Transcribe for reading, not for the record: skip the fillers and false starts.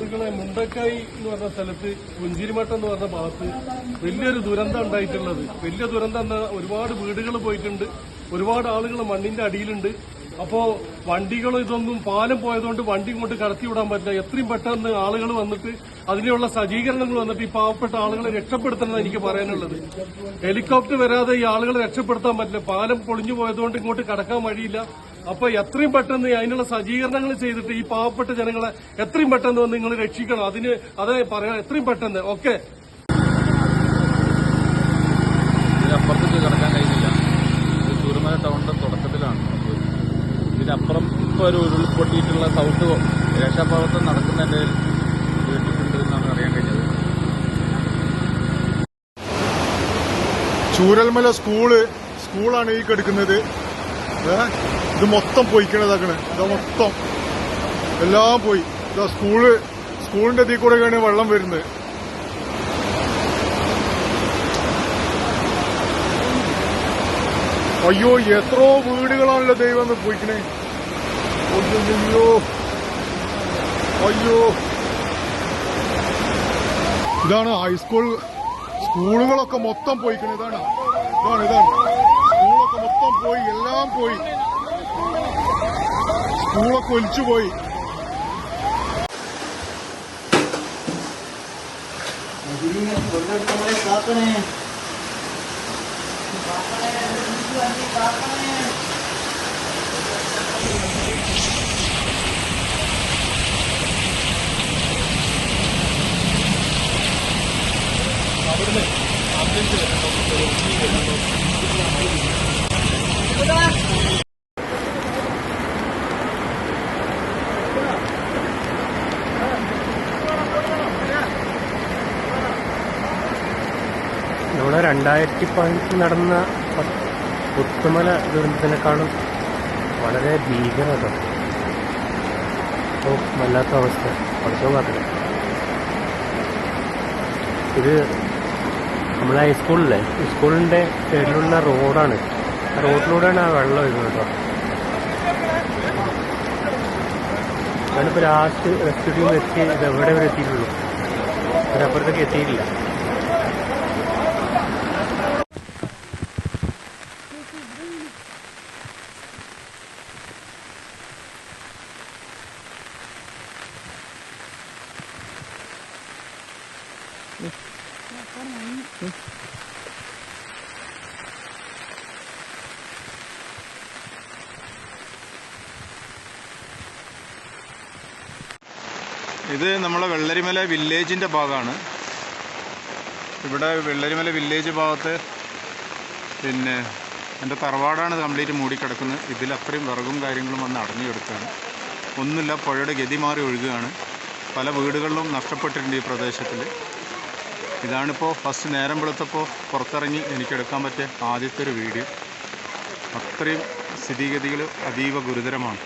സുഹൃത്തുക്കളെ, മുണ്ടക്കായി എന്ന് പറഞ്ഞ സ്ഥലത്ത് പുഞ്ചിരിമട്ടം എന്ന് പറഞ്ഞ ഭാഗത്ത് വലിയൊരു ദുരന്തം ഉണ്ടായിട്ടുള്ളത്. വലിയ ദുരന്തം എന്ന് ഒരുപാട് വീടുകൾ പോയിട്ടുണ്ട്, ഒരുപാട് ആളുകൾ മണ്ണിന്റെ അടിയിലുണ്ട്. അപ്പോ വണ്ടികളും ഇതൊന്നും പാലം പോയതുകൊണ്ട് വണ്ടി ഇങ്ങോട്ട് കടത്തിവിടാൻ പറ്റില്ല. എത്രയും പെട്ടെന്ന് ആളുകൾ വന്നിട്ട് അതിനുള്ള സജ്ജീകരണങ്ങൾ വന്നിട്ട് ഈ പാവപ്പെട്ട ആളുകളെ രക്ഷപ്പെടുത്തണമെന്ന് എനിക്ക് പറയാനുള്ളത്. ഹെലികോപ്റ്റർ വരാതെ ഈ ആളുകളെ രക്ഷപ്പെടുത്താൻ പറ്റില്ല. പാലം പൊളിഞ്ഞു പോയതുകൊണ്ട് ഇങ്ങോട്ട് കടക്കാൻ വഴിയില്ല. അപ്പൊ എത്രയും പെട്ടെന്ന് അതിനുള്ള സജ്ജീകരണങ്ങൾ ചെയ്തിട്ട് ഈ പാവപ്പെട്ട ജനങ്ങളെ എത്രയും പെട്ടെന്ന് വന്ന് നിങ്ങൾ രക്ഷിക്കണം. അതേ പറയാം, എത്രയും പെട്ടെന്ന്. ഓക്കെ, ഇതിനപ്പുറത്തേക്ക് കിടക്കാൻ കഴിയുന്നില്ല. ഇത് ചൂരമല ടൗണിന്റെ തുടക്കത്തിലാണ്. ഇതിനപ്പുറം ഇപ്പൊ ഒരു ഉരുൾപൊട്ടിയിട്ടുള്ള സൗണ്ട് രക്ഷാപ്രവർത്തനം നടക്കുന്നതിന്റെ കേട്ടിട്ടുണ്ട് എന്നാണ് അറിയാൻ കഴിഞ്ഞത്. ചൂരൽമല സ്കൂളാണ് ഈ കിടക്കുന്നത്. ഇത് മൊത്തം പോയിക്കണതാക്കണ്. ഇതാ മൊത്തം എല്ലാം പോയി. ഇതാ സ്കൂളിന്റെ ഇതിൽ കൂടെയാണ് വെള്ളം വരുന്നത്. അയ്യോ, എത്രയോ വീടുകളാണല്ലോ ദൈവം പോയിക്കണേ. അയ്യോ അയ്യോ, ഇതാണ് സ്കൂളുകളൊക്കെ മൊത്തം പോയിക്കണേ. ഇതാണ് സ്കൂളൊക്കെ മൊത്തം പോയി, എല്ലാം പോയി. സ്കൂളൊക്കെ ഒലിച്ചുപോയി. ഇവിടെ 2015 നടന്ന പുത്തുമല ദുരന്തത്തിനേക്കാളും വളരെ ഭീകരത. വല്ലാത്ത അവസ്ഥ. പഠിച്ചോ കാത്തില്ല. ഇത് നമ്മളെ ഹൈസ്കൂളിലെ സ്കൂളിന്റെ സൈഡിലുള്ള റോഡാണ്. ആ റോഡിലൂടെയാണ് ആ വെള്ളം വരുന്നത് കേട്ടോ. ഞാനിപ്പോൾ ലാസ്റ്റ് റെസ്ക്യൂ എത്തി. ഇത് എവിടെ വരെ എത്തിയിട്ടുള്ളൂ, അതിനപ്പുറത്തേക്ക് എത്തിയിട്ടില്ല. ഇത് നമ്മളെ വെള്ളരിമല വില്ലേജിൻ്റെ ഭാഗമാണ്. ഇവിടെ വെള്ളരിമല വില്ലേജ് ഭാഗത്ത് പിന്നെ എൻ്റെ തറവാടാണ് കംപ്ലീറ്റ് മൂടിക്കിടക്കുന്നത്. ഇതിൽ അത്രയും വിറകും കാര്യങ്ങളും വന്ന് അടഞ്ഞു കിടക്കുകയാണ്. ഒന്നുമില്ല, പുഴയുടെ ഗതി മാറി ഒഴുകുകയാണ്. പല വീടുകളിലും നഷ്ടപ്പെട്ടിട്ടുണ്ട് ഈ പ്രദേശത്തിൽ. ഇതാണിപ്പോൾ ഫസ്റ്റ് നേരം വെളുത്തപ്പോൾ പുറത്തിറങ്ങി എനിക്കെടുക്കാൻ പറ്റിയ ആദ്യത്തെ ഒരു വീഡിയോ. അത്രയും സ്ഥിതിഗതികൾ അതീവ ഗുരുതരമാണ്.